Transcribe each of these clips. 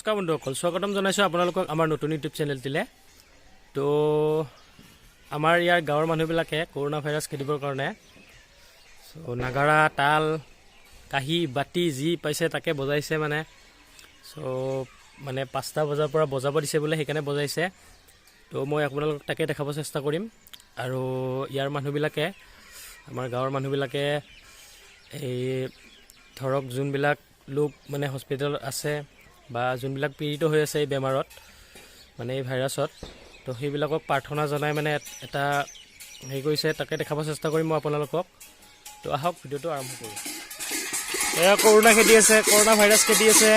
নমস্কাৰ বন্ধুসকল, স্বাগতম জনাইছোঁ আপোনালোকক আমাৰ নতুন ইউটিউব চেনেলটিলে। তো আমাৰ ইয়াৰ গাঁৱৰ মানুহবিলাকে কৰোণা ভাইৰাছ খেদিবৰ কাৰণে নাগাৰা, তাল, কাঁহী, বাতি যি পাইছে তাকে বজাইছে মানে। মানে 5টা বজাৰ পৰা বজাব দিছে বোলে, সেইকাৰণে বজাইছে। তো মই আপোনালোকক তাকে দেখাব চেষ্টা কৰিম। আৰু ইয়াৰ মানুহবিলাকে, আমাৰ গাঁৱৰ মানুহবিলাকে এই ধৰক যোনবিলাক লোক মানে হস্পিটেলত আছে বা যোনবিলাক পীড়িত হৈ আছে এই বেমাৰত, মানে এই ভাইৰাছত, তো সেইবিলাকক প্ৰাৰ্থনা জনাই মানে এটা হেৰি কৰিছে, তাকে দেখাব চেষ্টা কৰিম মই আপোনালোকক। তো আহক ভিডিঅ'টো আৰম্ভ কৰোঁ। এয়া কৰোণা খেদি আছে, কৰোণা ভাইৰাছ খেদি আছে।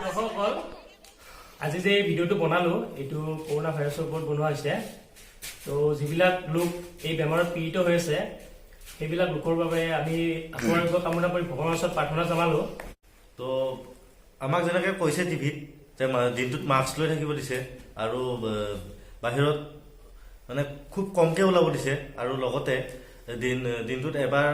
দৰ্শকসকল, আজি যে এই ভিডিঅ'টো বনালো এইটো কৰোণা ভাইৰাছৰ ওপৰত বনোৱা হৈছে। তো যিবিলাক লোক এই বেমাৰত পীড়িত হৈ আছে সেইবিলাক লোকৰ বাবে আমি আপোনালোকক কামনা কৰি ভগৱানৰ ওচৰত প্ৰাৰ্থনা জনালো। তো আমাক যেনেকৈ কৈছে টিভিত যে দিনটোত মাস্ক লৈ থাকিব দিছে আৰু বাহিৰত মানে খুব কমকৈ ওলাব দিছে আৰু লগতে দিনটোত এবাৰ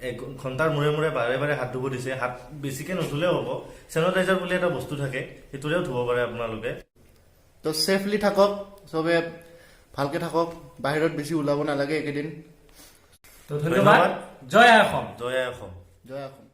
1 ঘণ্টাৰ মূৰে মূৰে বাৰে বাৰে হাত ধুব দিছে। হাত বেছিকৈ নুধুলেও হ'ব, চেনিটাইজাৰ বুলি এটা বস্তু থাকে সেইটোৰেও ধুব পাৰে আপোনালোকে। তো ছেফলি থাকক, চবে ভালকে থাকক, বাহিৰত বেছি ওলাব নালাগে এইকেইদিন। তো ধন্যবাদ। জয় আই অসম। জয় আই অসম। জয় অসম।